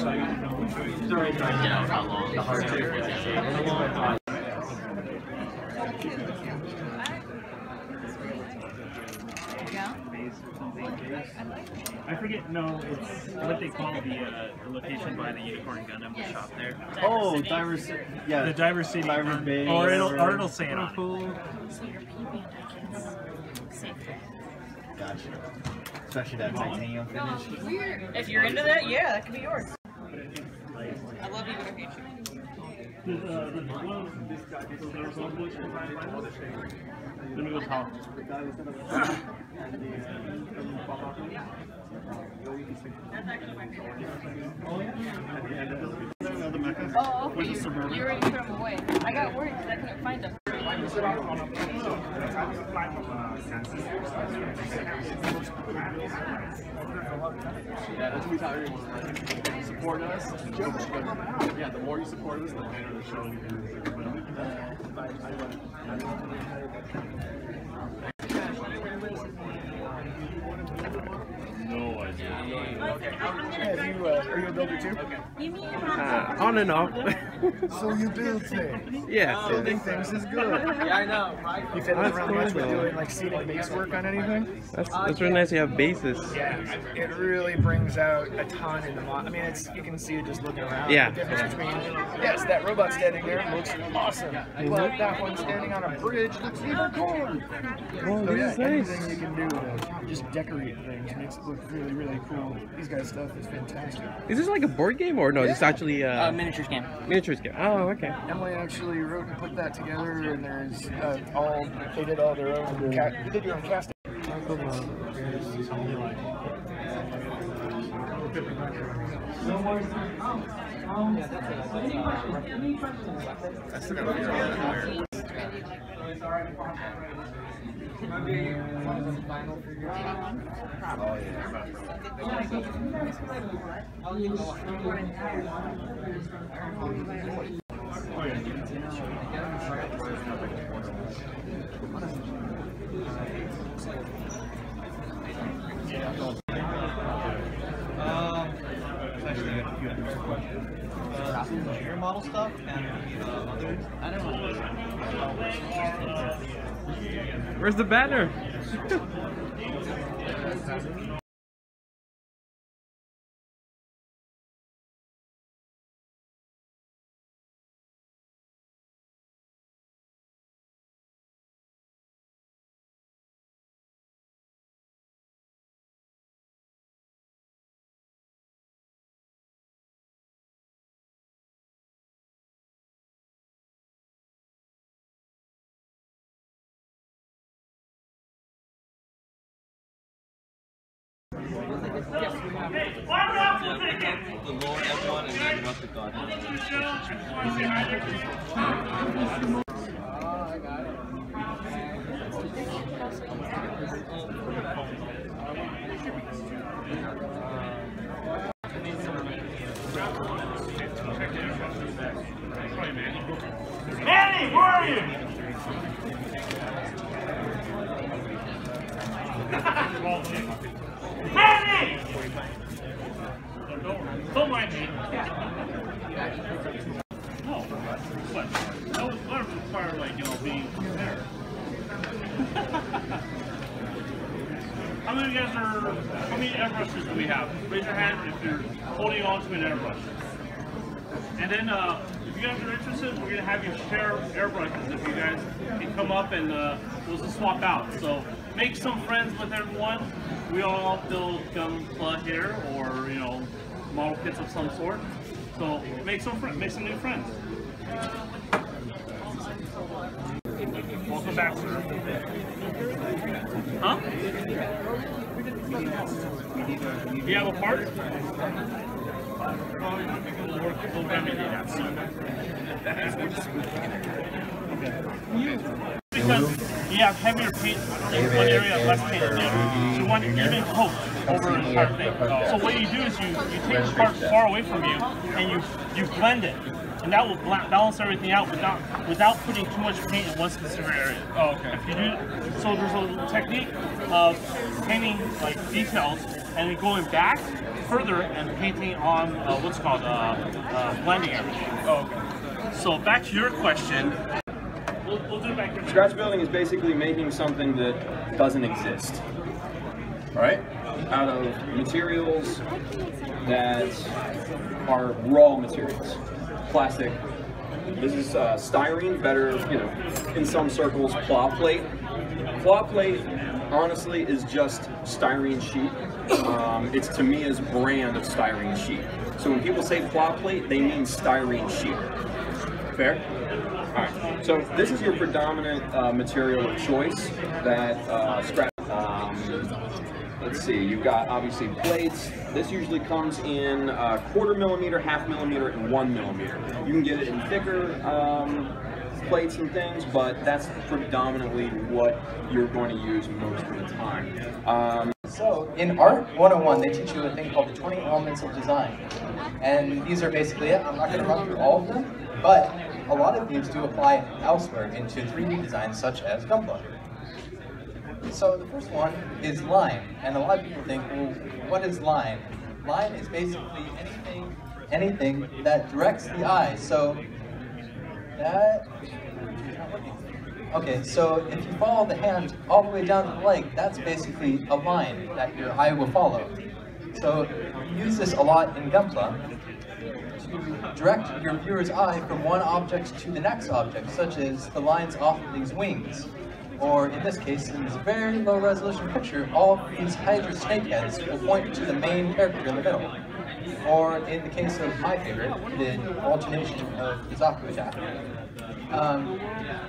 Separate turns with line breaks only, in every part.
out how long the hard trick was.
I forget, no, it's what they call the location by the Unicorn Gundam, the shop there.
Oh, Diver City. Yeah.
The Diver City.
Diver Bay.
Or it'll say it on it.
So your PB safe.
Gotcha. Especially that titanium finish.
If you're into that, yeah, that could be yours. I love you, but I hate you.
Let me go talk.
Oh, okay. You already threw them away. I got worried because I couldn't find them.
Yeah, that's what we tell everyone. Support us. Yeah, the more you support us, the better the show you do.
No idea.
Are you a builder too?
On and off.
So you build things.
Yeah.
Building things is good. Yeah, I know. You fit around much with doing like scenic base work on anything?
That's really nice to have bases.
Yeah, it really brings out a ton in the mod. I mean, you can see it just looking around.
Yeah.
The difference between, yes, that robot standing there looks awesome. But that one standing on a bridge looks even cooler.
Oh,
So yeah,
this is nice.
anything you can do to just decorate things makes it look really, really cool. These guys' stuff is fantastic.
Is this like a board game or no? It's actually
Miniatures game.
miniatures game. Oh, okay.
Emily actually wrote and put that together, and there's they did all their own. You did your own casting.
Your model stuff and others. I don't know.
Where's the banner?
The lower F1 and then up the god.
Manny, where are you? Manny! Don't mind me. No, what? That was require, like, being prepared. How many airbrushes do we have? Raise your hand if you're holding on to an airbrush. And then, if you guys are interested, we're gonna have you share airbrushes. If you guys can come up and we'll just swap out. So make some friends with everyone. We all build Gunpla here, or model kits of some sort. So make some new friends. Welcome back, sir. Huh? You have a part? We'll remedy that soon. Because you have heavier paint in one area and less paint in the other. So you want even coat over the entire thing. So what you do is you take the part far away from you and you blend it. And that will balance everything out without putting too much paint in one specific area. Oh, okay. If you do, so there's a technique of painting like details and then going back further and painting on what's called blending everything. Oh, okay. So back to your question. We'll do it back here.
Scratch building is basically making something that doesn't exist, right? Out of materials that are raw materials. Plastic. This is styrene, better, you know, in some circles, claw plate. Claw plate, honestly, is just styrene sheet. It's Tamiya's brand of styrene sheet. So when people say claw plate, they mean styrene sheet. Fair? Alright, so this is your predominant material of choice that scratch. Let's see, you've got obviously plates. This usually comes in 1/4 millimeter, 1/2 millimeter, and 1 millimeter. You can get it in thicker plates and things, but that's predominantly what you're going to use most of the time.
So in Art 101, they teach you a thing called the 20 elements of design. And these are basically it. I'm not going to run through all of them, but a lot of these do apply elsewhere into 3D design, such as Gundam. So the first one is line, and a lot of people think, well, what is line? Line is basically anything that directs the eye. So that, okay, so if you follow the hand all the way down to the leg, that's basically a line that your eye will follow. So you use this a lot in Gunpla to direct your viewer's eye from one object to the next object, such as the lines off of these wings. Or in this case, in this very low resolution picture, all of these Hydra snakeheads will point to the main character in the middle. Or in the case of my favorite, the alternation of the Zaku attack.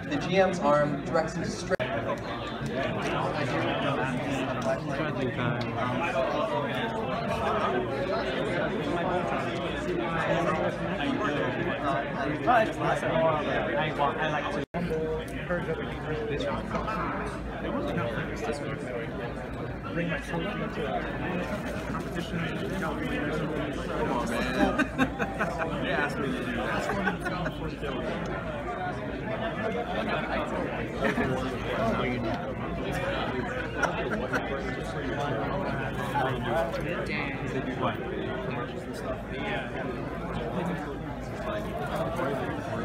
The GM's arm directs it straight. I like to encourage other people to this one. They want to focus this one. Bring my trophy to a competition. Come on, man.
They asked me to do that.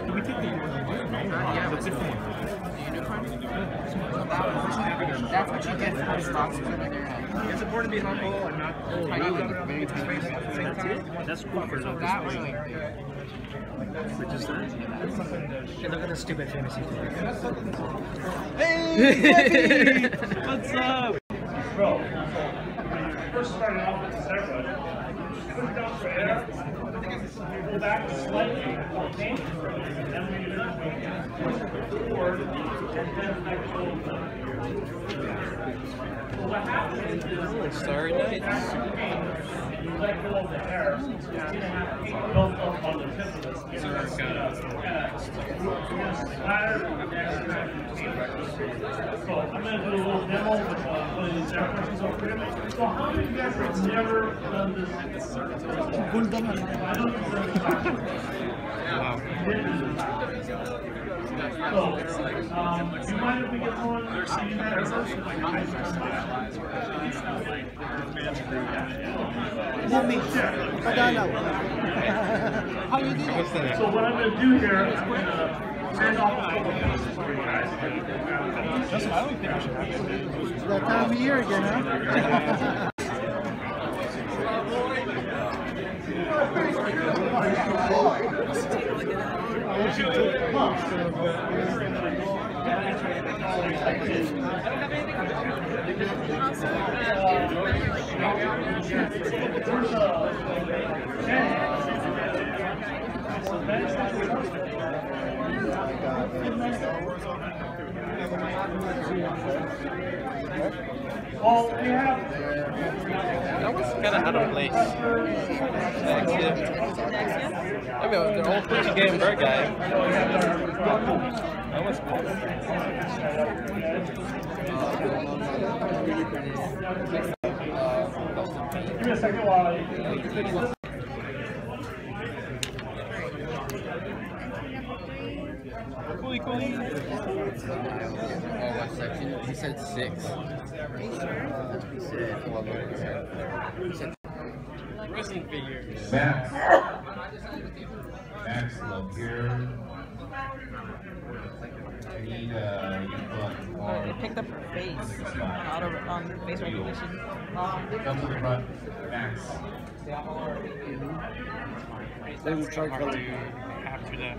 We take the yeah, what's it for?
That's what you get for those boxes over there.
It's important to be humble and not
Very tiny.
at the same time. That's cool for
So that way, like,
which is that? Hey, look at the stupid fantasy.
Hey! What's up?
Bro, when you first started off with the steroid, put down for air, pull back slightly, okay? And then when you're done, push it forward, and then let go. So what happens is,
Sorry, night.
you let go of the air, it's going to have heat built up on the tip of the skin. So it's going to splatter and extract. So I'm going to do a little demo with one of these air questions over here. So how many of you guys have never done this? Gundam. I know this is
Wow.
So, do you mind if we get one?
how you do that?
What's that?
So what I'm going to do here is I'm going to send off a couple pieces for you guys.
Justin, I don't think I should have it.
It's that time of year again, huh?
Well, we have.
That was kind of out of place. Thanks, yeah. I mean, they're all pretty game Bearguy. That was cool.
Give me a second while I.
Coolly, coolly.
Oh, what section? He said 6. He said, well, he said
wrestling figure.
Max. Max, look here. I need
It picked up her face on face recognition.
Come to the front. Max.
They will try to after that.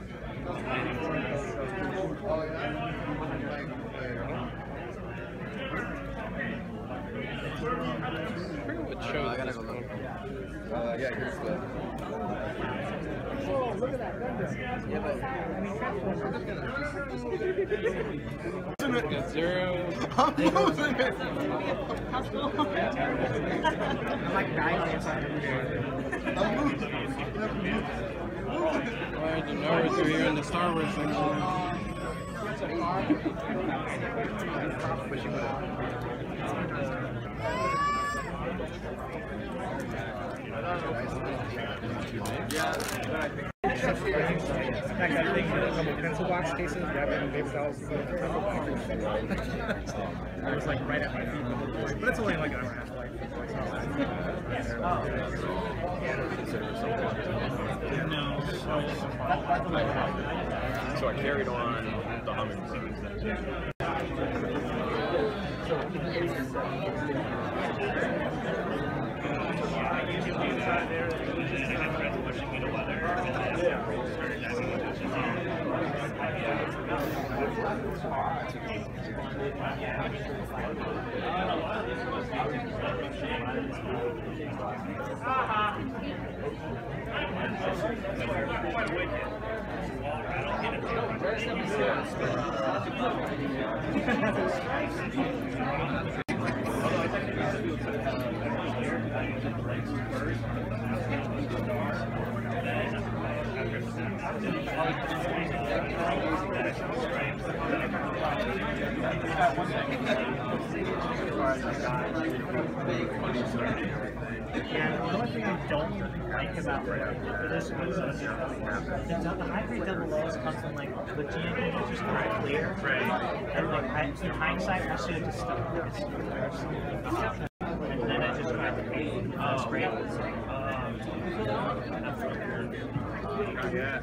What show? I gotta go look.
Yeah, here's the.
Oh, look at that Gundam.
Yeah, but
Got zero.
I'm like dying on the inside.
Alright, the nerds are here in the Star Wars section.
That kind of thing, a couple pencil box cases, wrapping paper towels, pencil boxes. I was like right at my feet the whole point, but it's only like an hour and a half flight.
so I carried on the hummingbird.
Yeah, the only thing I don't like about this one is the high-grade double O's comes in like legit, it's just very clear. Right. Everyone, in hindsight, I should have just stuck with this. And then I just grabbed the spray.
Yeah.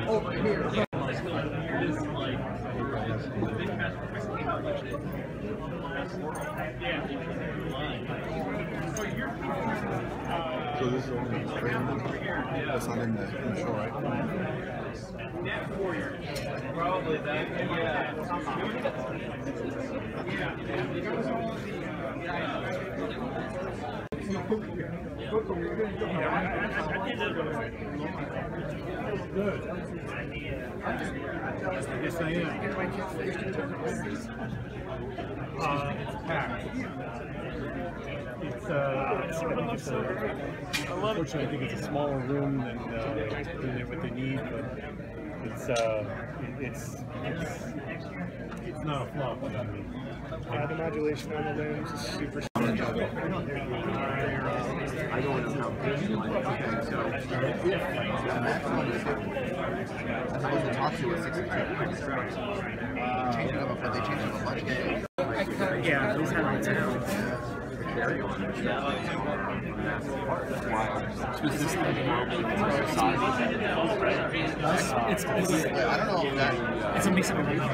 Over here.
So this is only that's not in the show, right?
Probably that,
Good. Yes, I am. It's packed. Unfortunately, I think it's a smaller room than what they need, but it's not a flop. The modulation on the limbs is super.
I don't know how big you might be, so the maximum is 50. As opposed to top two at 62. Changing them up, but they changed them a bunch of days.
Yeah, these have on town.
The carry on, which is like a massive part. That's why
It's I don't know if that. It's a mix of everything.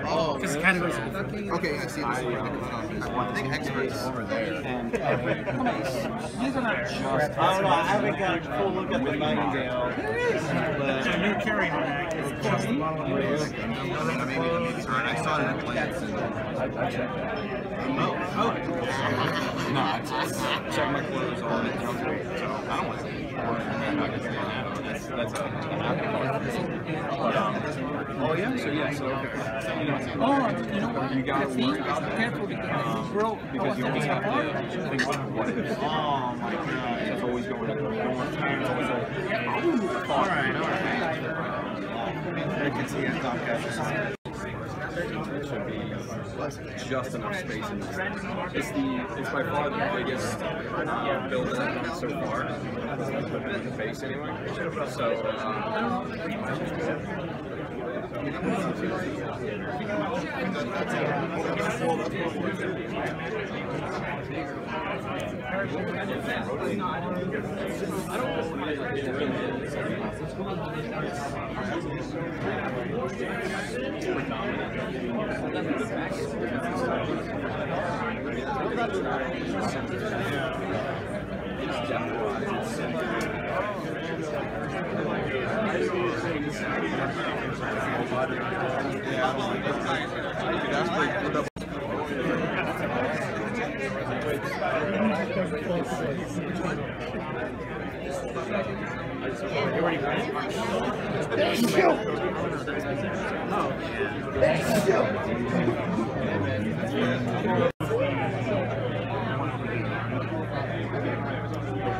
Oh, because it kind of goes. Okay, I see. I think experts over there. And
These are not just. I don't know. I haven't got a full look at the Nightingale. So you're carrying on that. It's just the bottom of the list.
I saw it in plants. I checked that. Oh. No, I checked my clothes all the time. So I don't want to see that's a oh yeah, so yeah, so you know what? You gotta worry about that. Because you always have to think about what it is. Oh my god, it's always going. It's always like, all right. I can see it. It should be just enough space in this. It's by far the biggest build that I've done so far. At the base anyway.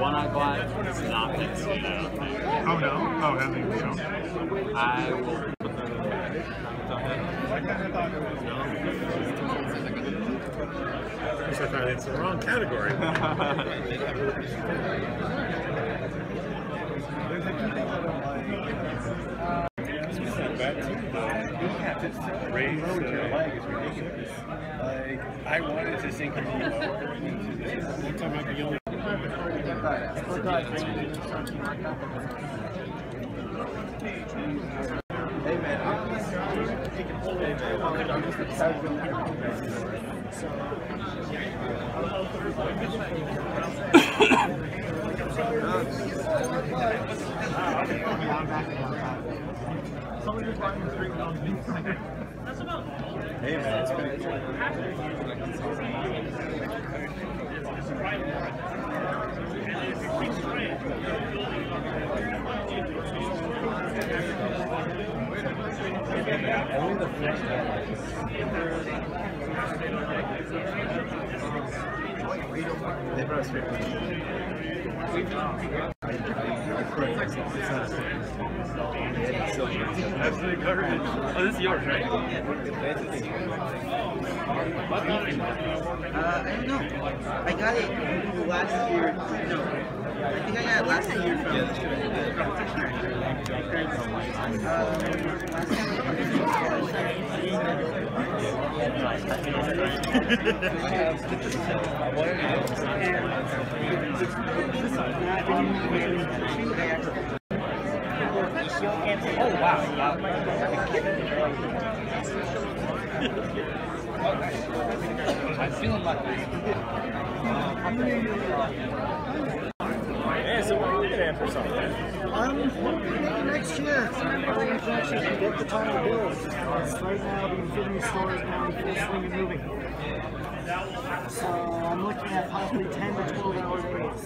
One-Eye Glide is not fixed yet, I don't think.
Oh no? Oh, hasn't even shown.
I will.
It's the wrong category. Raise your leg is ridiculous. Like, I wanted to sink it lower. You're talking about the yellow.
Hey man, hey man, it's pretty cool. Only the fresh they brought us straight
Absolutely garbage. Oh, this is yours, right?
I don't know. I got it last year. No, I think I got it last year from the competition.
Oh wow.
I'm feeling like
Hey, so what are you looking at for something?
Next year. I'm going to actually get the time to build. Right now, being fitting the stores now, full swing and moving. So I'm looking at possibly 10 to 12 hours days.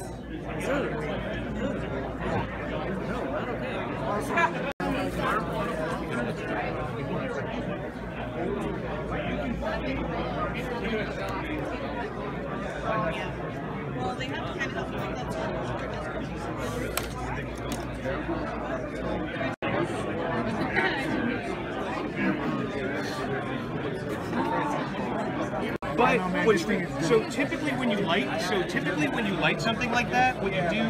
Well, they have to kind of help with that.
But so typically when you light something like that, what you do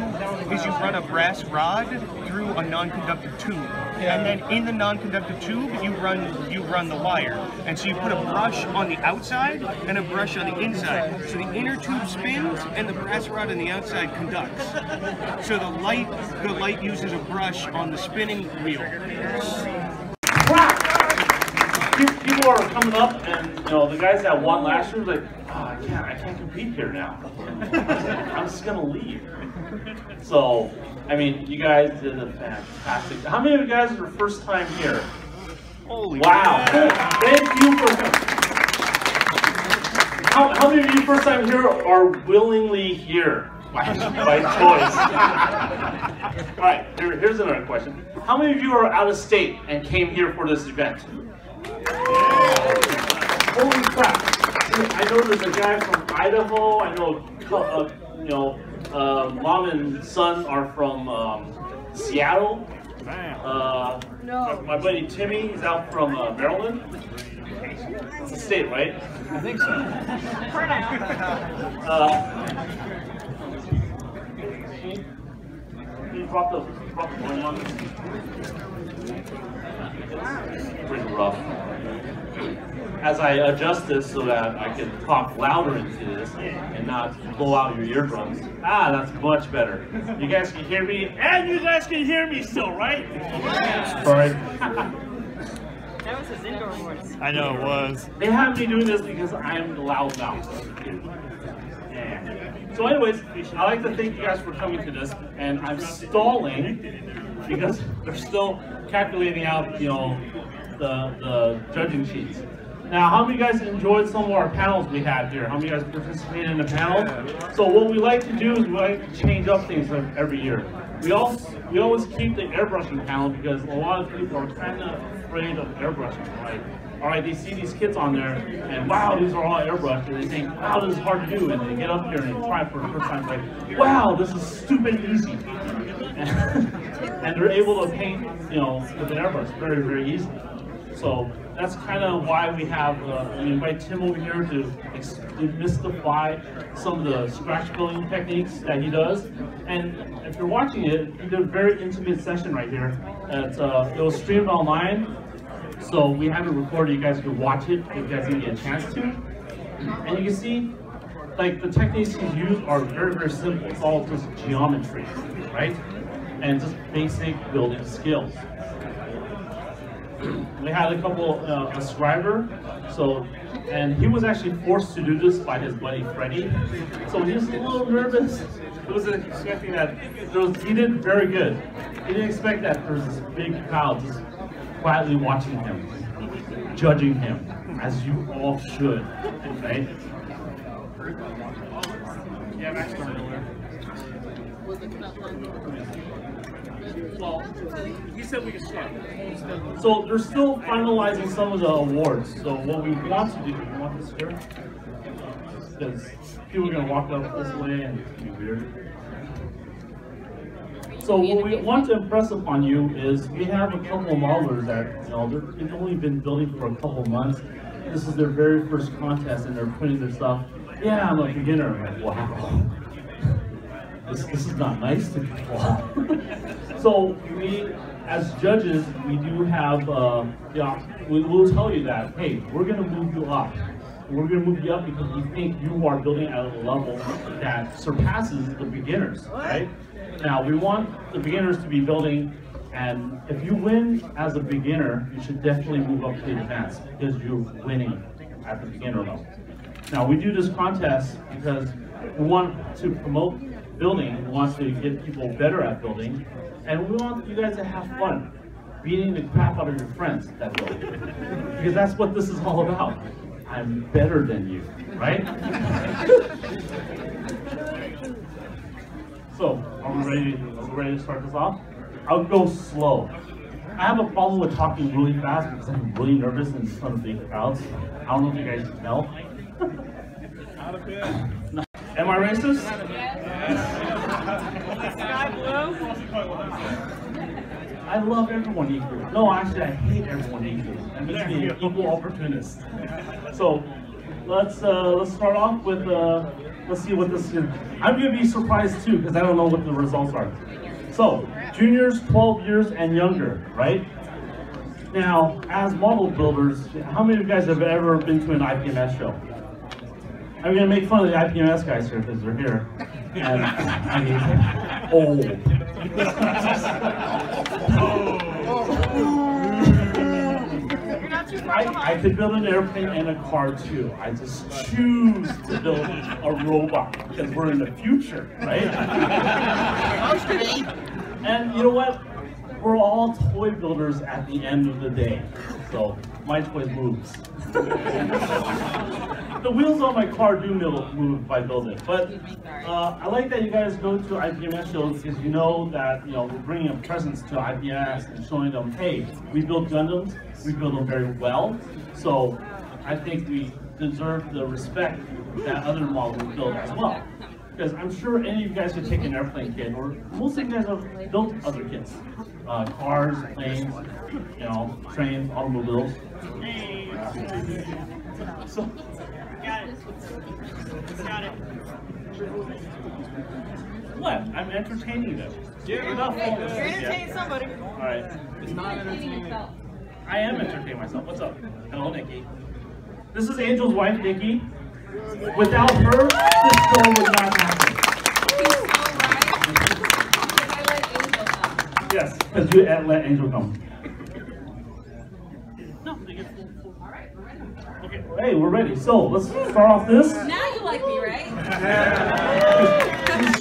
is you run a brass rod through a non-conductive tube, and then in the non-conductive tube you run the wire, and so you put a brush on the outside and a brush on the inside. So the inner tube spins and the brass rod on the outside conducts. So the light uses a brush on the spinning wheel.
People are coming up, and the guys that won last year were like, oh, I can't compete here now. I'm just gonna leave. So, I mean, you guys did a fantastic. How many of you guys are first time here?
Holy
wow!
Man.
Thank you for coming. How many of you first time here are willingly here by choice? All right, here's another question. How many of you are out of state and came here for this event? Holy crap! I know there's a guy from Idaho. I know, mom and son are from Seattle. My buddy Timmy is out from Maryland. It's a state, right?
I think so.
Can you drop the one on? Pretty rough. As I adjust this so that I can talk louder into this and not blow out your eardrums. Ah, that's much better. You guys can hear me, and you guys can hear me still, right? Sorry.
That was his indoor voice.
I know it was.
They have me doing this because I'm the loud mouth. Yeah. So anyways, I'd like to thank you guys for coming to this, and I'm stalling because they're still calculating out, the judging sheets. Now, how many guys enjoyed some of our panels we had here? How many guys participated in the panel? So what we like to do is we like to change up things every year. We always keep the airbrushing panel because a lot of people are kind of afraid of airbrushing. Like, all right, they see these kids on there, and wow, these are all airbrushed, and they think, wow, this is hard to do, and they get up here and they try it for the first time, like, wow, this is stupid easy. And they're able to paint, with an airbrush very, very easily. So that's kind of why we have, we invite Tim over here to demystify some of the scratch building techniques that he does. And if you're watching it, he did a very intimate session right here. It was streamed online, so we have it recorded. You guys can watch it if you guys didn't get a chance to. And you can see, like, the techniques he's used are very, very simple. It's all just geometry, right? And just basic building skills. We had a couple, a scriber, and he was actually forced to do this by his buddy Freddie. So he was a little nervous. He wasn't expecting that. He did very good. He didn't expect that there was this big crowd just quietly watching him, judging him, as you all should, right? Yeah, Max started over there. Well, he said we could start. So they're still finalizing some of the awards. So what we want to do, you want this here? Because people are going to walk up this way and it's going to be weird. So what we want to impress upon you is we have a couple of modelers that, they've only been building for a couple of months. This is their very first contest and they're putting their stuff. Yeah, I'm a beginner. I'm like, wow. This is not nice to people. So we, as judges, we do have, we will tell you that, hey, we're going to move you up. We're going to move you up because we think you are building at a level that surpasses the beginners, right? Now, we want the beginners to be building, and if you win as a beginner, you should definitely move up to the advanced because you're winning at the beginner level. Now, we do this contest because we want to promote building, we want to get people better at building, and we want you guys to have fun beating the crap out of your friends that build. Because that's what this is all about. I'm better than you, right? So, are we ready to start this off? I'll go slow. I have a problem with talking really fast because I'm really nervous in front of big crowds. I don't know if you guys can tell. Am I racist?
Sky blue?
I love everyone equally. No, actually, I hate everyone equally. That makes me an equal opportunist. So, let's start off with let's see what this is. I'm gonna be surprised too because I don't know what the results are. So juniors, 12 years and younger, right? Now, as model builders, how many of you guys have ever been to an IPMS show? I'm gonna make fun of the IPMS guys here because they're here, and I mean, old. I could build an airplane and a car too. I just choose to build a robot because we're in the future, right? And you know what? We're all toy builders at the end of the day. So my toy moves. The wheels on my car do move if I build it. But I like that you guys go to IPMS shows because you know that we're bringing a presence to IPMS and showing them, hey, we build Gundams, we build them very well. So I think we deserve the respect that other models build as well. Because I'm sure any of you guys could take an airplane kit, or most of you guys have built other kits. Cars, planes, trains, automobiles. So,
got it.
What? I'm entertaining them.
You're entertaining somebody.
All right.
It's not entertaining.
I am entertaining myself. What's up? Hello, Nikki. This is Angel's wife, Nikki. Without her, this show would not happen. Yes, because you let Angel come. No, they get full. All right, we're ready. Okay, hey, we're ready. So let's start off this.
Now you like me, right?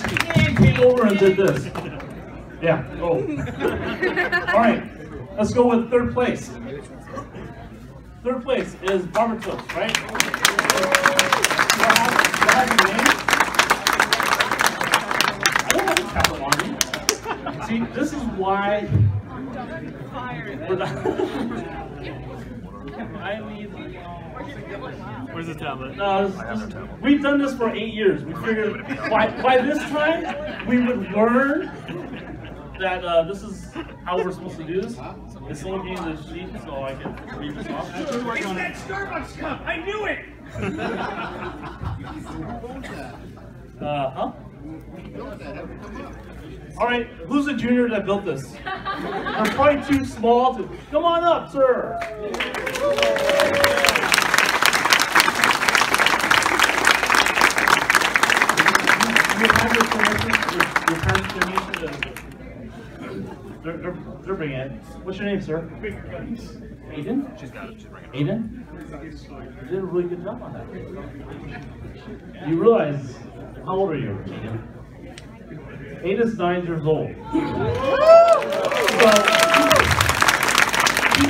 She came over and did this. Yeah. Oh. All right. Let's go with third place. Third place is Barbatos, right? Do I have your name? I don't have a tablet on me. See, this is why we're not. I need.
Where's the tablet?
We've done this for 8 years. We figured by this time we would learn that this is how we're supposed to do this. It's only in the sheet, so I can read this off.
It's that Starbucks cup! I knew it!
Huh? All right, who's the junior that built this? They're probably too small to. Come on up, sir. You have your permission, your parents' permission to. They're bringing it. What's your name, sir? Aiden?
She's got it. She's bringing it.
Aiden? You did a really good job on that. You realize, how old are you, Aiden? Aiden's 9 years old. So, he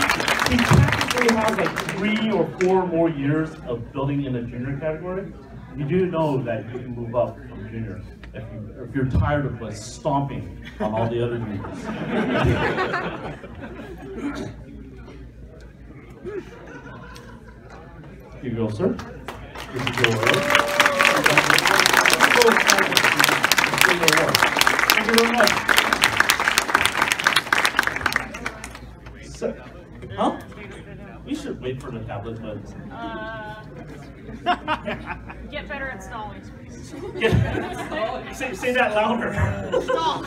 technically has like 3 or 4 more years of building in the junior category. You do know that you can move up from junior if you're tired of like stomping on all the other juniors. Here you go, sir. This is your award. Thank you very much. So, huh? We should wait for the tablet, but.
Get better at stalling.
Say that louder.
Stall.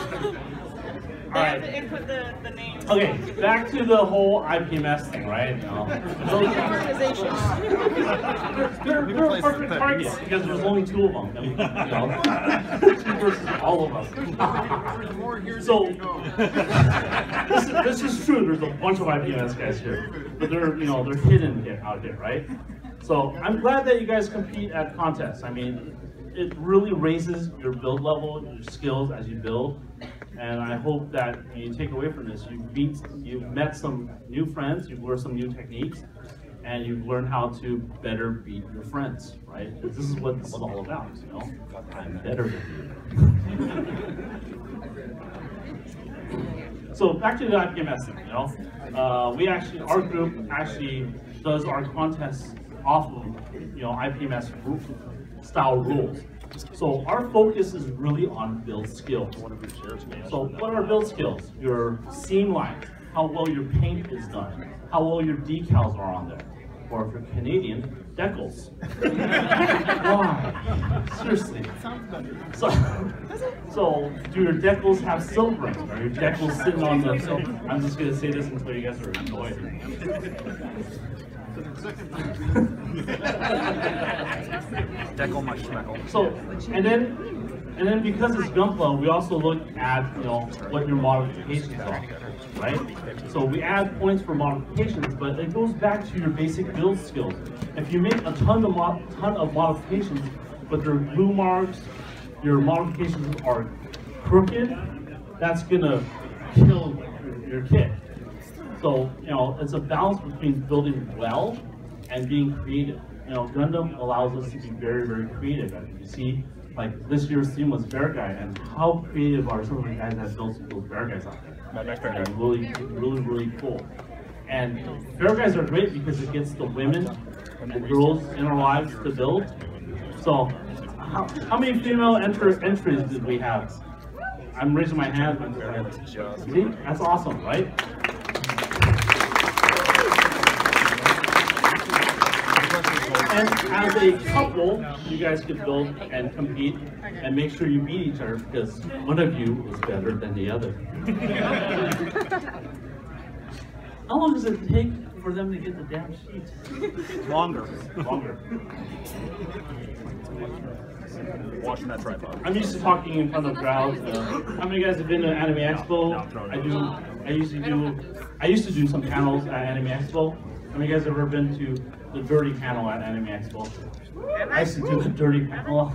All right.
They have to input the name.
Okay, back to the whole IPMS thing, right? They're perfect targets because there's only 2 of them. I mean, 2 versus all of us. So this is true. There's a bunch of IPMS guys here, but they're hidden out here, right? So I'm glad that you guys compete at contests. I mean, it really raises your build level, your skills as you build. And I hope that when you take away from this, you've met some new friends, you've learned some new techniques, and you've learned how to better beat your friends, right? Because this is what it's all about, I'm better than you. So back to the IPMS thing, our group actually does our contests off of, IPMS style rules. So our focus is really on build skills. So what are build skills? Your seam line, how well your paint is done, how well your decals are on there. or if you're Canadian, decals. Why? Seriously. So do your decals have silver? Are your decals sitting on the silver? I'm just going to say this until you guys are annoyed.
Deckle my schmeckle.
So, and then because it's Gunpla, we also look at what your modifications are, right? So we add points for modifications, but it goes back to your basic build skills. If you make a ton of modifications, but they're blue marks, your modifications are crooked, that's gonna kill your kit. So it's a balance between building well and being creative. Gundam allows us to be very, very creative. And you see, like this year's theme was Bearguy, and how creative are some of the guys that built those Bearguys out there? They're really, really, really cool. And Bearguys are great because it gets the women and girls in our lives to build. So, how many female entries did we have? I'm raising my hand. See, that's awesome, right? And as a couple, you guys can build and compete and make sure you beat each other because one of you is better than the other. How long does it take for them to get the damn sheet?
Longer.
Watching that tripod.
I'm used to talking in front of crowds. How many of you guys have been to Anime Expo? I used to do some panels at Anime Expo. How many of you guys have ever been to the dirty panel at Anime Expo? I used to do the dirty panel.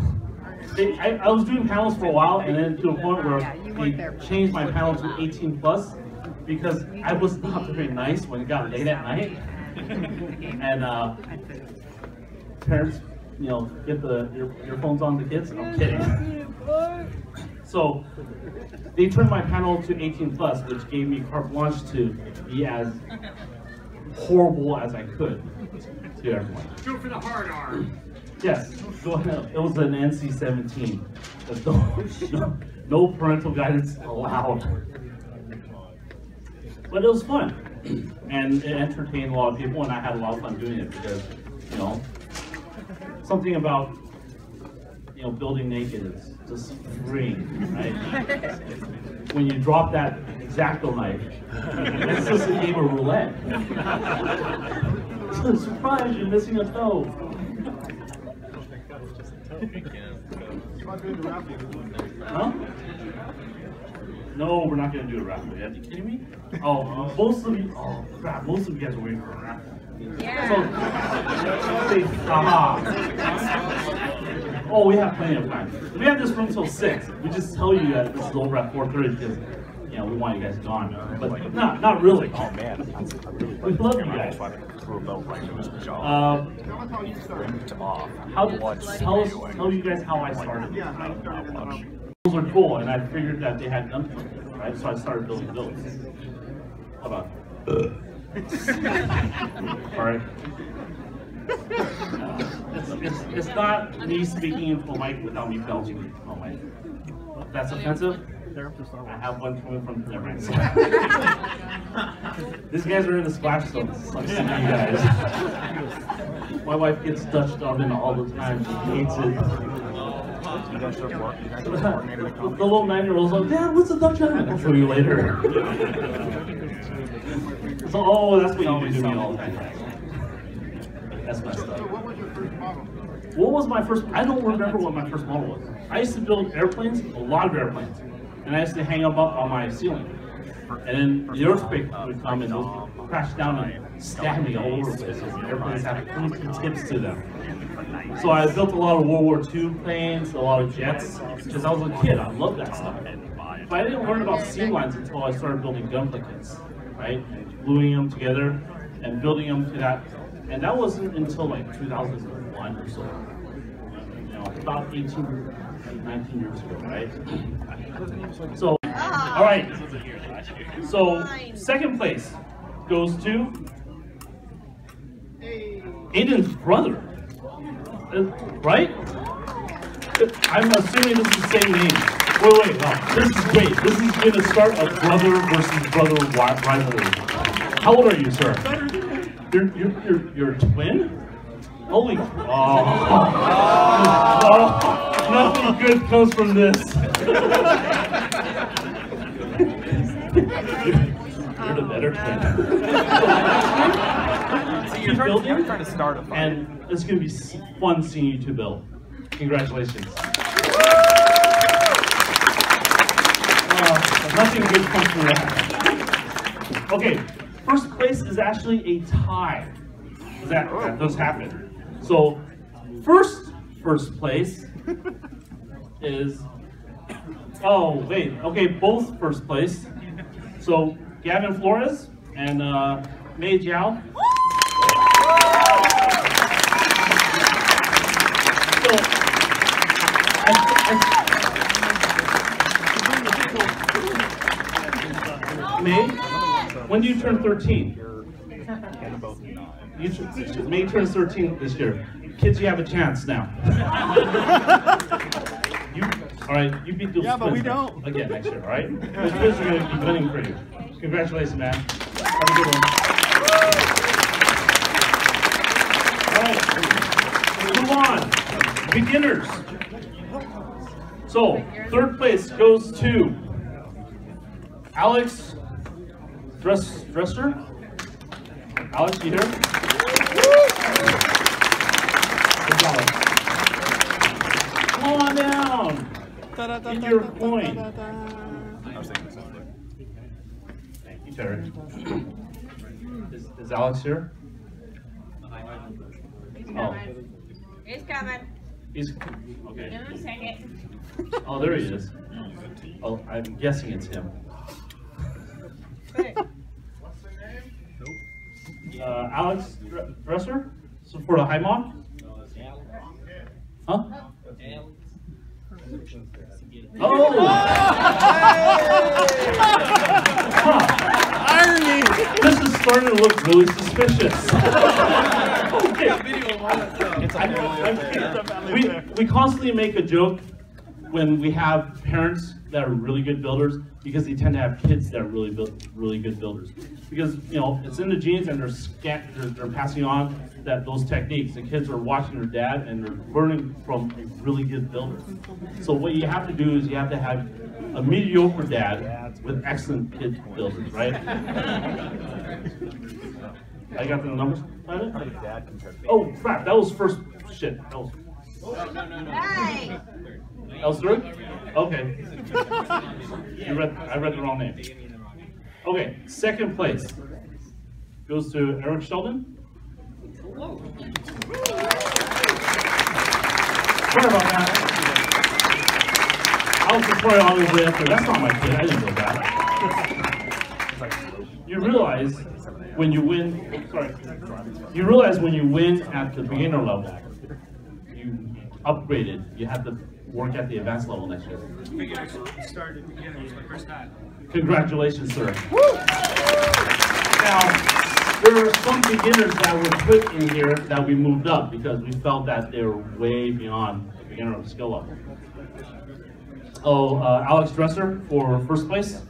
I was doing panels for a while, and then to a point where they changed my panel to 18 plus because I was not very nice when it got late at night. And parents, get your phones on the kids. I'm kidding. So they turned my panel to 18 plus, which gave me carte blanche to be as horrible as I could to everyone.
Go for the hard R.
Yes, go ahead. It was an NC-17. No parental guidance allowed. But it was fun, and it entertained a lot of people, and I had a lot of fun doing it because, something about building naked is just freeing, right? When you drop that X-Acto knife, it's just a game of roulette. Surprise, you're missing a toe. Huh? No, we're not going to do a raffle yet. Are you kidding me? Oh, most of you guys are waiting for a raffle. Yeah. So, oh, we have plenty of time. We have this room till 6. We just tell you that this is over at 4:30 because we want you guys gone. But not really.
Oh man,
we love you guys. Tell you guys how I started. Those are cool, and I figured that they had gunpla, right? So I started building those. How about? All right. It's not me speaking into a mic without me belching into a mic. If that's offensive, I have one coming from the right side. These guys are in the splash zone. I'm seeing you guys. My wife gets Dutch oven all the time. She hates it. The little 9-year-old's like, Dad, what's a Dutch oven? I'll show you later. So, that's what you do to me all the time. That's messed up.
What was your first model?
What was my first? I don't remember what my first model was. I used to build airplanes, a lot of airplanes, and I used to hang them up on my ceiling. And then the earthquake would come and those would crash down and stab me all over the place. The airplanes have pointy tips to them. So I built a lot of World War II planes, a lot of jets, because I was a kid. I loved that stuff. But I didn't learn about seam lines until I started building gunpla kits, right? Gluing them together and building them to that. And that wasn't until like 2001 or so. About 18, 19 years ago, right? So, all right. So, second place goes to Aiden's brother, right? I'm assuming this is the same name. Wait, no, this is great. This is going to start a brother versus brother rivalry. How old are you, sir? You're a twin? Holy nothing good comes from this. You're the better twin.
See, you're trying to start a fight.
And it's going to be fun seeing you two build. Congratulations. Nothing good comes from that. Okay, first place is actually a tie. That does happen. So, first place is, oh wait, okay, both first place. So, Gavin Flores and Mei Jiao. So, May, when do you turn 13? May turns 13 this year. Kids, you have a chance now. All right, you beat those
but we don't.
again next year, all right? Those kids are going to be winning for you. Congratulations, man. Have a good one. All right, move on. Beginners. So, third place goes to Alex Dresser. Alex, you here? Come on down. Get your coin. Thank you, Terry. Is Alex here? Oh.
He's coming.
He's okay.
In a second.
Oh, there he is. Oh, I'm guessing it's him. Alex Dresser? So for the high mod? Huh? Oh! Irony! This is starting to look really suspicious. We constantly make a joke when we have parents that are really good builders, because they tend to have kids that are really good builders. Because it's in the genes, and they're passing on those techniques. The kids are watching their dad and they're learning from a really good builder. So what you have to do is you have to have a mediocre dad with excellent kid builders, right? I got the numbers. Oh crap! That was first shit. That was.
Hey.
That was third? Okay. I read the wrong name. Okay, second place goes to Eric Sheldon. Sorry about that. I was probably on his way up there. That's not my kid. I didn't know that. You realize when you win. You realize when you win at the beginner level, you upgraded. You have to work at the advanced level next year.
Started beginner. It was my first time.
Congratulations, sir. Woo! Now, there are some beginners that were put in here that we moved up because we felt that they were way beyond the beginner skill level. Oh, Alex Dresser for first place.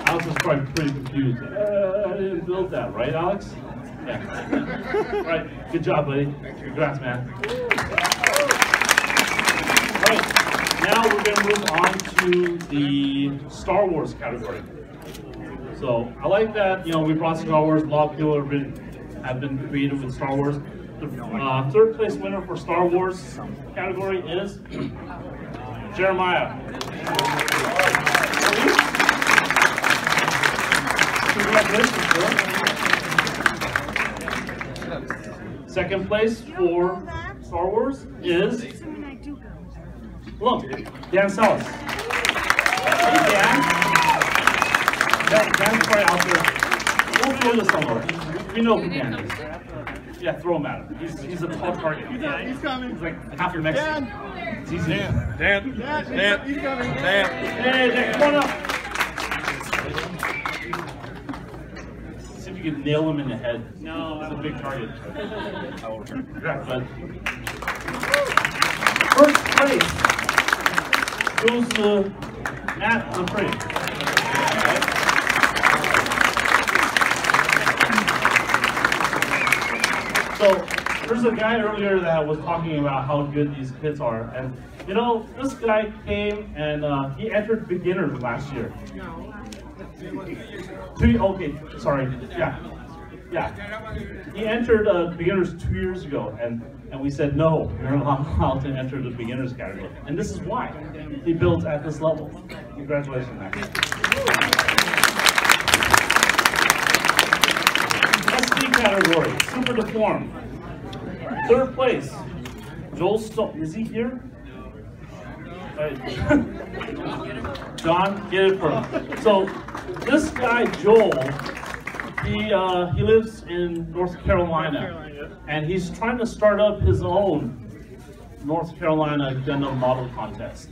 Alex is probably pretty confused. I didn't build that, right, Alex? Yeah. All right, good job, buddy. Congrats, man. All right, now we're going to move on to the Star Wars category. So I like that, we brought Star Wars. A lot of people have been creative with Star Wars. The third place winner for Star Wars category is Jeremiah. Congratulations, bro. Second place for Star Wars is Dan Salas. Hey, Dan. Dan's probably out there. We'll throw this somewhere. We know who Dan is. Yeah, throw him at him. He's a tall target.
Yeah, he's coming.
He's like half your Mexican. It's easy. Dan.
He's coming.
Dan. Hey, Dan, come on up. You can nail him in the head. No, that's a big target. Congrats, bud. First place goes to Matt LaFrey. So there's a guy earlier that was talking about how good these kits are, and you know, this guy came and he entered beginners last year. Okay, sorry, yeah. He entered beginners 2 years ago, and we said, no, you're not allowed to enter the beginners category. And this is why. He builds at this level. Congratulations, Max. SD category, super deformed. Third place, Joel Stone. Is he here? John, get it for him. So this guy, Joel, he lives in North Carolina, and he's trying to start up his own North Carolina Gundam model contest.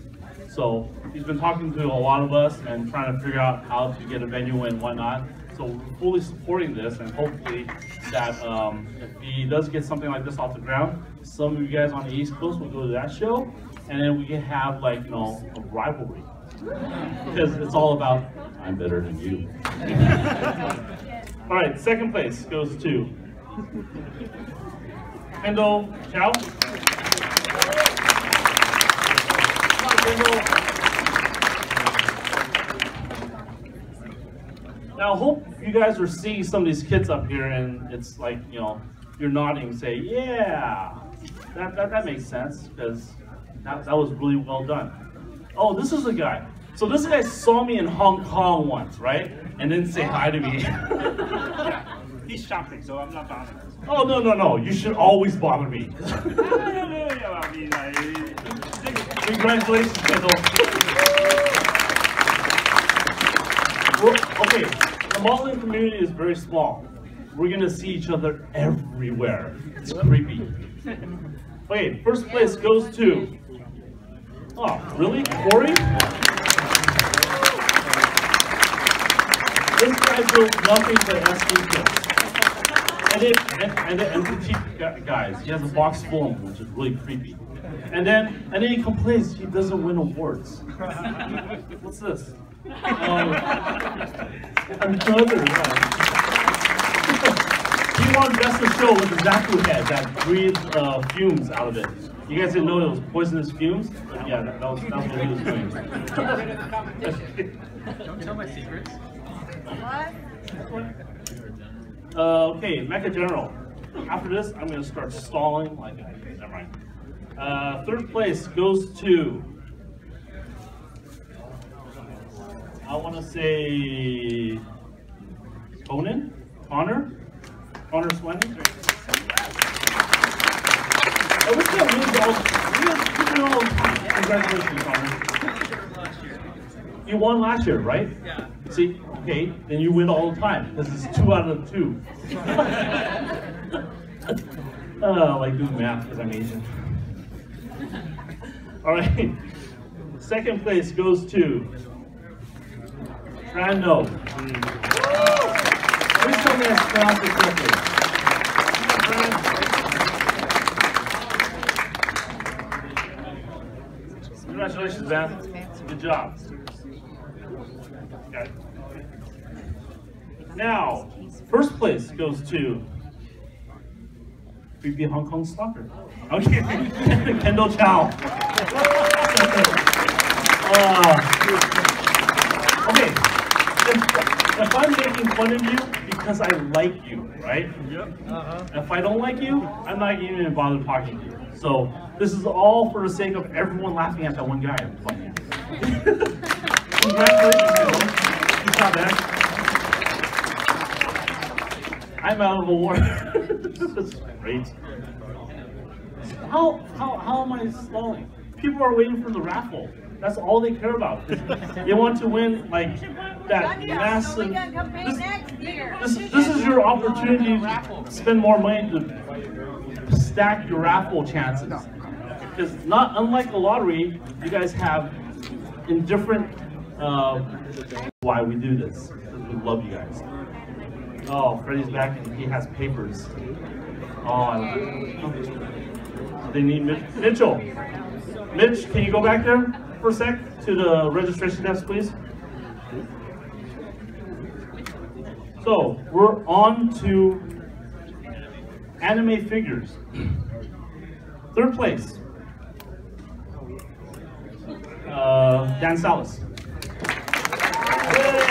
So he's been talking to a lot of us and trying to figure out how to get a venue and whatnot. So we're fully supporting this, and hopefully that if he does get something like this off the ground, some of you guys on the East Coast will go to that show, and then we can have, like, you know, a rivalry. Because it's all about, I'm better than you. All right, second place goes to Kendall Chow. Now, I hope you guys are seeing some of these kits up here, and it's like, you know, you're nodding and say, yeah, that makes sense, because that was really well done. Oh, this is a guy. So this guy saw me in Hong Kong once, right? And didn't say hi to me. Yeah, he's shopping, so I'm not bothering him. Oh, no. You should always bother me. Congratulations, Kendall. Okay, the modeling community is very small. We're gonna see each other everywhere. It's creepy. Okay, first place goes to, oh, really? Corey? This guy built nothing but SD kits. And petite guys. He has a box full of them, which is really creepy. And then he complains he doesn't win awards. What's this? Another guy. He won Best of Show with the Zaku head that breathed fumes out of it. You guys didn't know it was poisonous fumes? Yeah, that's what he was doing.
Don't tell my secrets.
Okay, Mecha General. After this, I'm going to start stalling like that. Never mind. Third place goes to, I want to say, Connor Swenny. Oh, we can't lose all the time. Congratulations, Connor. You won last year, right?
Yeah.
See, okay, then you win all the time, because it's 2 out of 2. Like doing math, because I'm Asian. All right, second place goes to Trando. Please tell me I pronounced it correctly. Congratulations, man. Good job. Okay. Now, first place goes to Creepy Hong Kong Stalker. Okay, Kendall Chow. Okay, if I'm making fun of you because I like you, right? Yep. If I don't like you, I'm not even gonna bother talking to you. So this is all for the sake of everyone laughing at that one guy. Congratulations, Kendall. You saw that. I'm out of award. That's great. How am I stalling? People are waiting for the raffle. That's all they care about. They want to win like that massive. This is your opportunity to spend more money to stack your raffle chances. Because unlike a lottery, you guys have indifferent. Why we do this? Because we love you guys. Oh, Freddie's back and he has papers. Oh, they need Mitchell. Mitch, can you go back there? for a sec to the registration desk, please? So, we're on to anime figures. Third place. Dan Salas. Yay!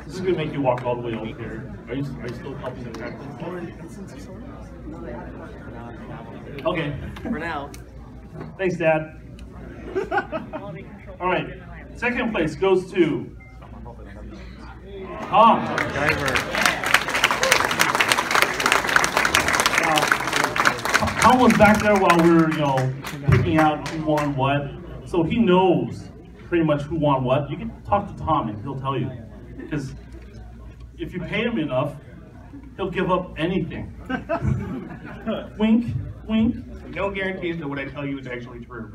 This is gonna make you walk all the way over here. Are you still helping them practice? Okay.
For now.
Thanks, Dad. All right. Second place goes to Tom. Tom was back there while we were, picking out who won what. So he knows pretty much who won what. You can talk to Tom and he'll tell you. Because if you pay him enough, he'll give up anything. Wink, wink.
No guarantees that what I tell you is actually true.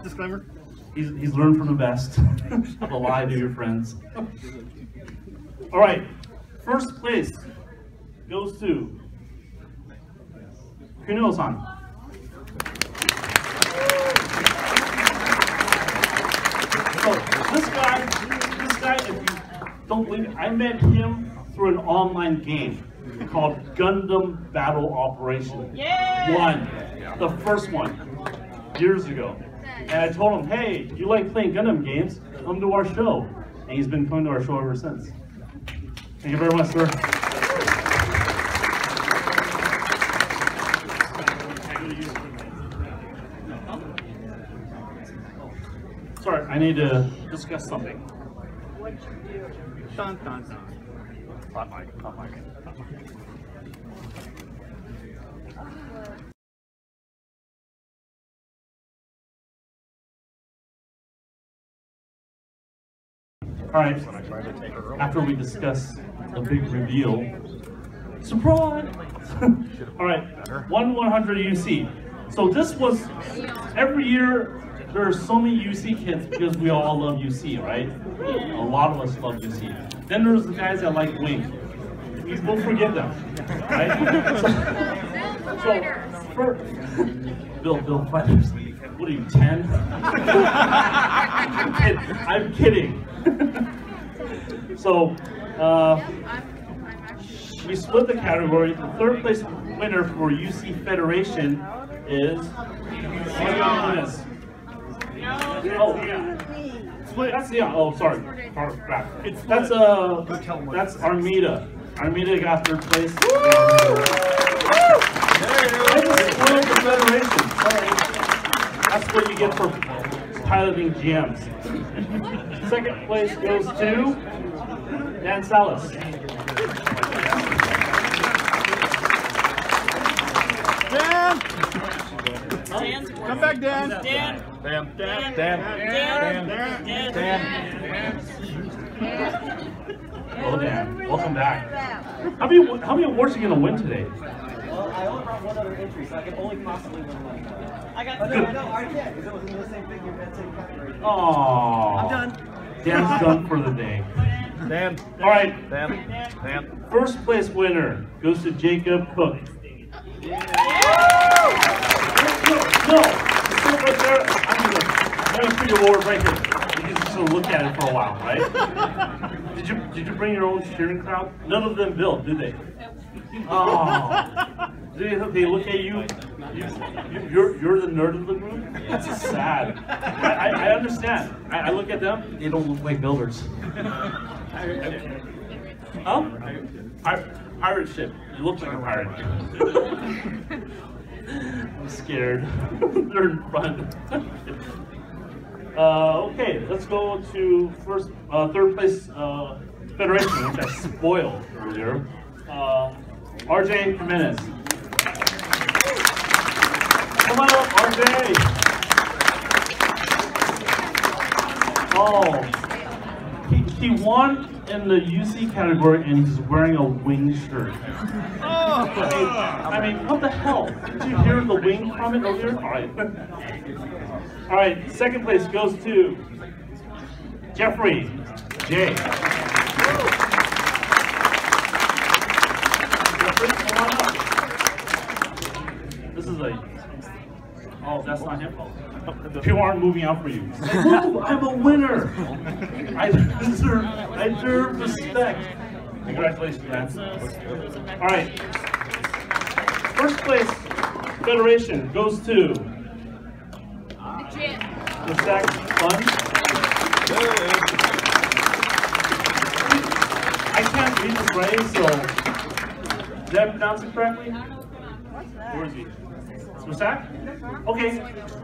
Disclaimer.
He's learned from the best. Have to lie to your friends. All right, first place goes to Kuno-san. So this guy, if you don't believe it, I met him through an online game called Gundam Battle Operation. Yeah! The first one, years ago. And I told him, hey, you like playing Gundam games? Come to our show. And he's been coming to our show ever since. Thank you very much, sir. Sorry, I need to discuss something.
What'd you do? Dun, dun, dun. Hot mic, hot mic, hot mic.
All right, after we discuss the big reveal, surprise! All right, 1/100 UC. So this was, every year, there are so many UC kids because we all love UC, right? A lot of us love UC. Then there's the guys that like Wing. We'll forget them, right? Bill Fighters. What are you, 10? I'm kidding. So, we split the category. The third place winner for UC Federation is... Oh, sorry. That's Armida. Armida got third place. I just spoiled the Federation. That's what you get for piloting GMs. Second place goes to Dan Salas.
Dan!
Dan's
Come back, Dan!
Dan!
Dan! Dan!
Dan!
Oh, Dan, welcome back. How many awards are you gonna win today?
Well, I only brought one other entry, so I can only possibly win one.
I got
no, I can't, because it was in the same thing you meant to category.
Aww.
I'm done.
Dan's done for the day.
Dan.
All right.
Dan.
First place winner goes to Jacob Cook. No. Sit right there. I'm gonna put your award right here. You can just sort of look at it for a while, right? Did you bring your own cheering crowd? None of them built, did they? Oh. They look at you. You're the nerd of the group. That's sad. I understand. I look at them. They don't look like builders. Huh? Pirate ship. It looks like a pirate ship. I'm scared. They're in front. Okay, let's go to third place Federation, which I spoiled earlier. RJ Jimenez. Come on up, RJ. Oh, he won in the UC category, and he's wearing a wing shirt. I mean, what the hell? Did you hear the wing comment earlier? All right. Second place goes to Jeffrey J. Jeffrey, come on up. that's not him. People aren't moving out for you. Move, I'm a winner. I deserve respect. Congratulations, man. All right. First place federation goes to the Stack Fun. I can't read the phrase, so did I pronounce it correctly? Where is he? Smasak? Okay,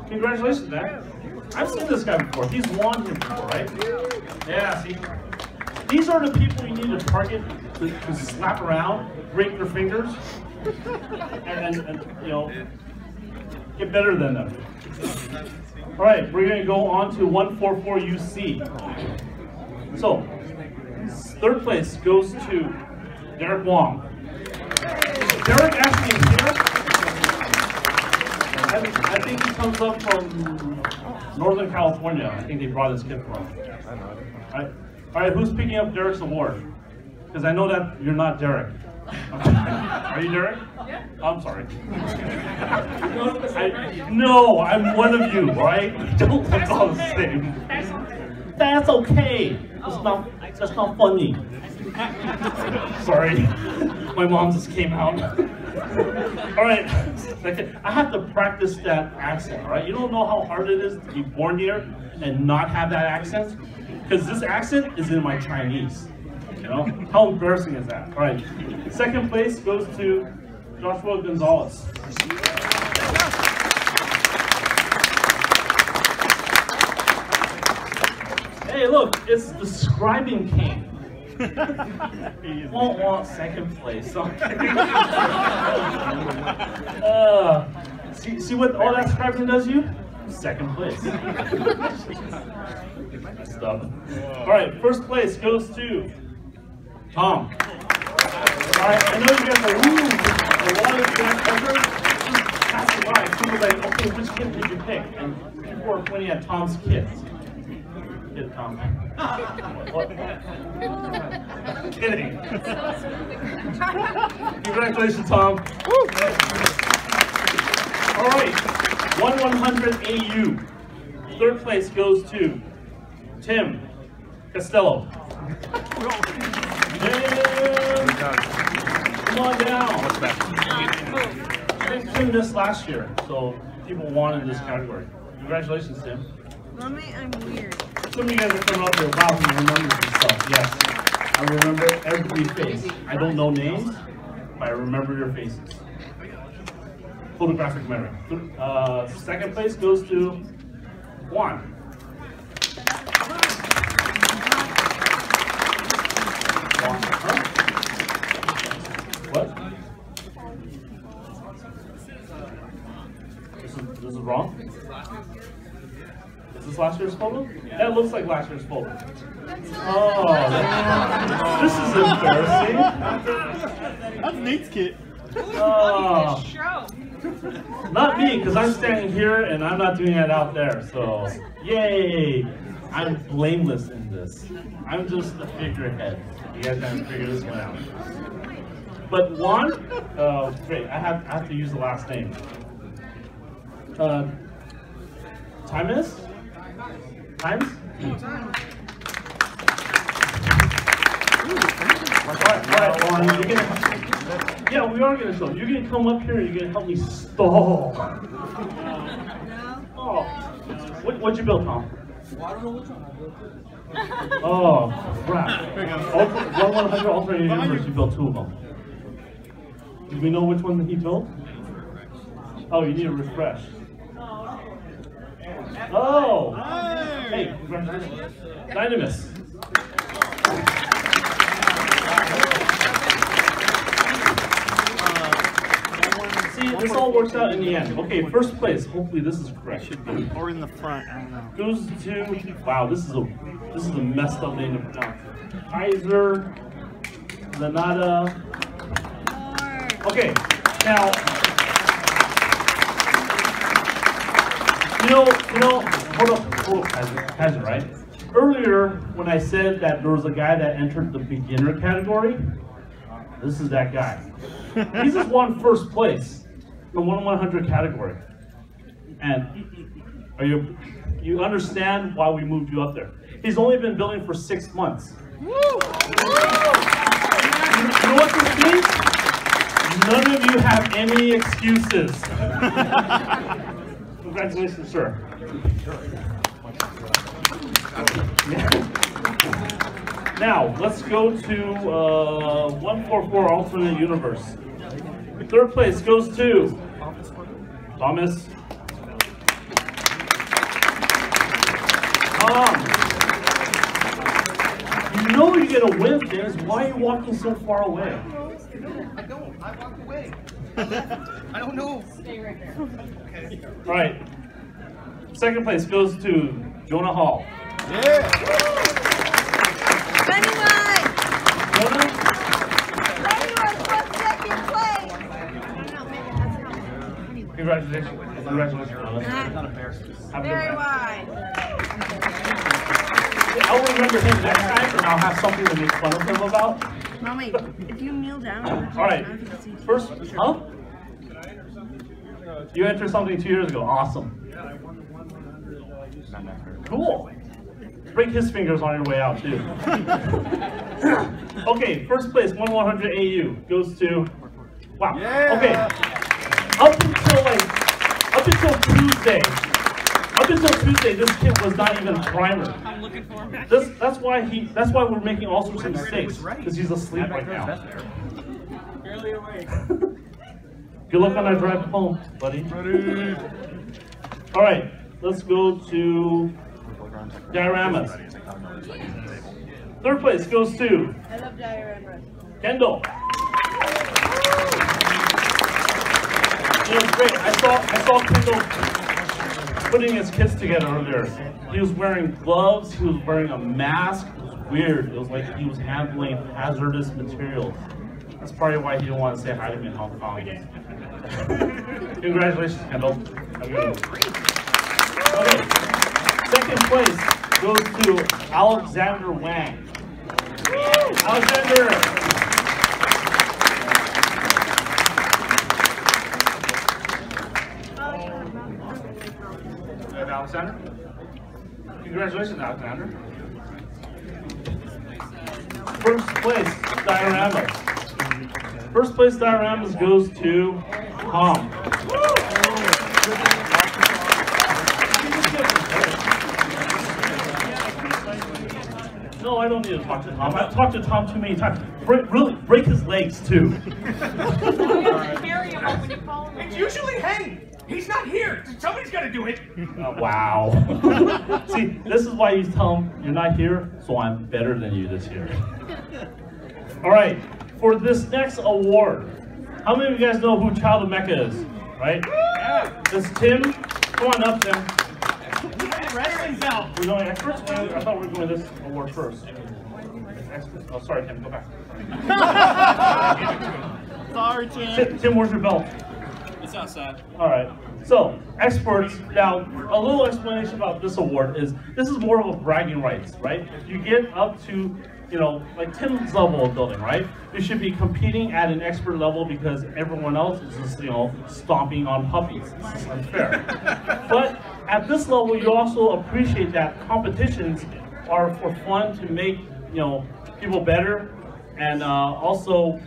congratulations, man. I've seen this guy before. He's won here before, right? Yeah, see? These are the people you need to target to slap around, break their fingers, and you know, get better than them. All right, we're going to go on to 144 UC. So, third place goes to Derek Wong. Derek actually is here. I think he comes up from Northern California. I think they brought his kid from. All right, who's picking up Derek's award? Because I know that you're not Derek. Are you Derek? Yeah. I'm sorry. No, I'm one of you, right? We don't look all the same. That's okay. That's not funny. Sorry, my mom just came out. All right, I have to practice that accent. All right, you don't know how hard it is to be born here and not have that accent, because this accent is in my Chinese. You know, how embarrassing is that? All right, second place goes to Joshua Gonzalez. Hey, look, it's the scribing king. Won't want second place. See what all that scribing does you? Second place. Stuff. All right, first place goes to Tom. All right, I know you guys are a lot of that effort. Just pass it by. People are like, okay, which kid did you pick? And people are pointing at Tom's kids. Kid Tom. What? Kidding. Congratulations, Tom. Woo. All right, 100 AU. Third place goes to Tim Costello. Come on down. Tim missed last year, so people wanted this category. Congratulations, Tim.
Mommy, I'm weird.
Some of you guys are coming up there. Wow, you remember some stuff. Yes, I remember every face. I don't know names, but I remember your faces. Photographic memory. Second place goes to Juan. Huh? What? This is wrong? Is this last year's photo? That looks like last year's photo. Oh, this is embarrassing.
That's Nate's kit.
Oh. Not me, because I'm standing here and I'm not doing it out there, so yay! I'm blameless in this. I'm just the figurehead. You guys haven't figured this one out. But Juan, great, I have to use the last name. Times? Alright, Juan, you're gonna, yeah, we are gonna show. You're gonna come up here and you're gonna help me stall. Oh, what'd you build, Tom?
Well, I don't know which one I built.
Oh, crap. 100 alternate universe, you built two of them. Do we know which one he built? Oh, you need a refresh. Oh! Hey, congratulations. Dynamis. See, this all works out in the end. Okay, first place. Hopefully this is correct.
Should be. Or in the front, I don't know.
Goes to, wow, this is a messed up name to pronounce. Kaiser, Lanada. Okay, now, you know, hold up, Kaiser, right? Earlier, when I said that there was a guy that entered the beginner category, this is that guy. He just won first place. The 1-100 category. And you understand why we moved you up there. He's only been building for 6 months. You know what this means? None of you have any excuses. Congratulations, sir. Now, let's go to 144 alternate universe. Third place goes to Thomas. You know you're gonna win things. Why are you walking so far away?
I don't. I walk away. I don't know.
Okay. All right. Second place goes to Jonah Hall.
Yeah.
Jonah? Congratulations. Congratulations.
Very wide.
I'll remember him next time, and I'll have something to make fun of him about.
Mommy, if you kneel down.
All right. First, huh? You entered something 2 years ago. Awesome. Cool. Break his fingers on your way out too. Okay, first place, 100 AU goes to. Wow.
Yeah.
Okay. Up until Tuesday, this kid was not even primer.
I'm looking for him.
That's why we're making all sorts of mistakes, because he's asleep right now.
Barely awake.
Good luck on our drive home, buddy. All right, let's go to dioramas. Third place goes to
I love dioramas.
Kendall. It was great. I saw Kendall putting his kids together earlier. He was wearing gloves. He was wearing a mask. It was weird. It was like he was handling hazardous materials. That's probably why he didn't want to say hi to me in Hong Kong. Congratulations, Kendall. Okay. Second place goes to Alexander Wang. Alexander. Alexander? Congratulations, Alexander. First place, dioramas. First place dioramas goes to Tom. No, I don't need to talk to Tom. I've talked to Tom too many times. Really, break his legs too.
It's usually Hey. He's not here. Somebody's got to do it.
Wow. See, this is why you tell him you're not here, so I'm better than you this year. All right, for this next award, how many of you guys know who Child of Mecha is? Right? Yeah. This Tim. Come on up, Tim.
Wrestling belt.
We're going experts? I thought we were doing this award first. Oh, sorry, Tim. Go back.
Sorry, Tim.
Tim, where's your belt?
It's outside.
All right. So, experts. Now, a little explanation about this award is this is more of a bragging rights, right? If you get up to, like Tim's level of building, right? You should be competing at an expert level because everyone else is just, stomping on puppies. It's unfair. But at this level, you also appreciate that competitions are for fun to make, people better, and also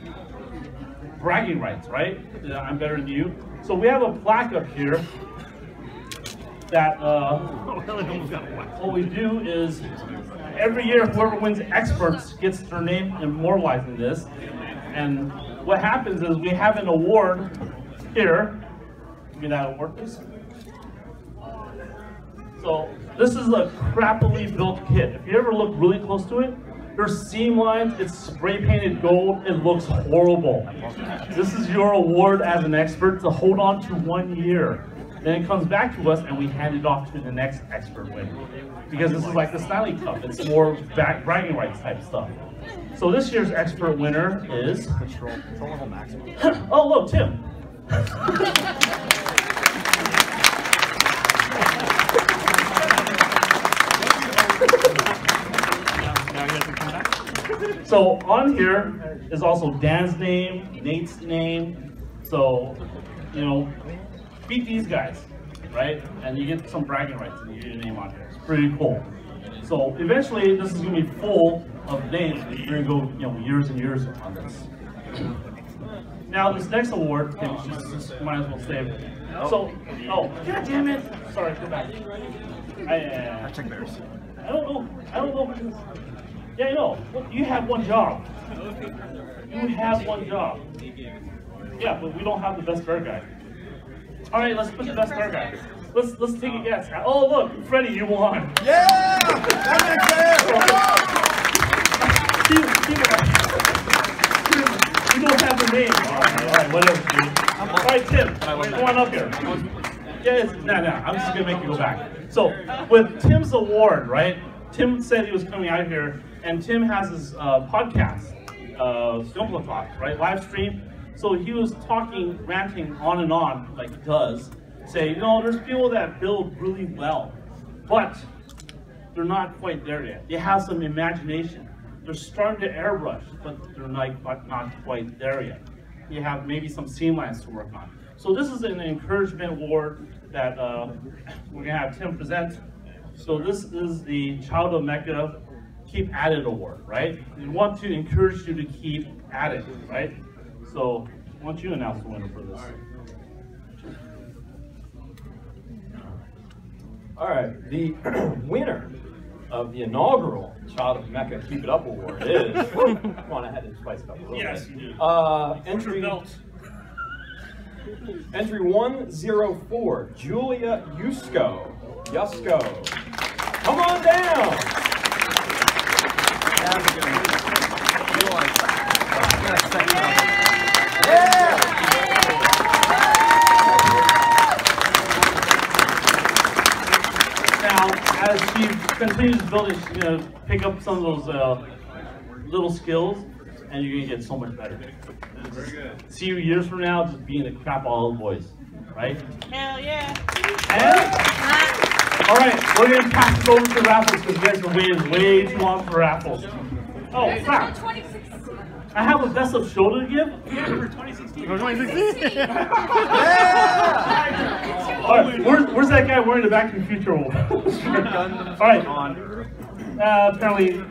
bragging rights, right? I'm better than you. So we have a plaque up here that what we do is every year whoever wins experts gets their name immortalized in this. And what happens is we have an award here. Give me that award, please. So this is a crappily built kit. If you ever look really close to it, there's seam lines, it's spray painted gold, it looks horrible. This is your award as an expert to hold on to 1 year. Then it comes back to us and we hand it off to the next expert winner. Because this is like the Stanley Cup, it's more bragging rights type stuff. So this year's expert winner is... Oh, look, Tim. So on here is also Dan's name, Nate's name. So, beat these guys. right? And you get some bragging rights and you get your name on here. It's pretty cool. So eventually, this is going to be full of names. We're going to go, years and years on this. Now, this next award, just might as well save. So, god damn it! Sorry, come back. I check theirs. I don't know. Yeah, I know. Look, you have one job. You have one job. Yeah, but we don't have the best bear guy. All right, let's put the best bear guy. Let's take a guess. Oh, look, Freddie, you won.
Yeah!
You don't have the name. All right, whatever, dude. All right, Tim, come on up here. Yeah, nah, I'm just gonna make you go back. So, with Tim's award, right? Tim said he was coming out here, and Tim has his podcast, Gunpla Talk, right? Live stream. So he was talking, ranting on and on, like he does, saying, there's people that build really well, but they're not quite there yet. They have some imagination. They're starting to airbrush, but they're not quite there yet. You have maybe some seam lines to work on. So this is an encouragement award that we're gonna have Tim present. So this is the Child of Mecha Keep At It Award, right? We want to encourage you to keep at it, right? So why don't you announce the winner for this?
All right, the winner of the inaugural Child of Mecha Keep It Up Award is, come on, I had to spice it up a little
yes,
bit.
You do.
Entry 104, Julia Yusko. Come on down.
Now, as she continues building, she's going to pick up some of those little skills, and you're going to get so much better.
Very good.
See you years from now, just being the crap all the boys, right?
Hell yeah.
And, all right, we're going to pass it over to raffles because you guys are waiting way too long for raffles. Oh, crap. I have a best of show to give?
Yeah, for 2016.
For 2016? All right, where's that guy wearing the Back to the Future? All right. Apparently.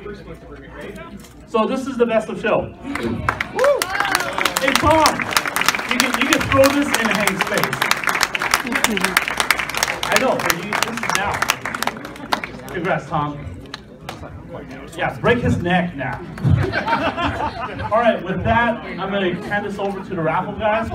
So this is the best of show. Hey Tom, you can throw this in Hank's face. I know, but this is now. Congrats, Tom. Yeah, break his neck now. All right, with that, I'm going to hand this over to the raffle guys.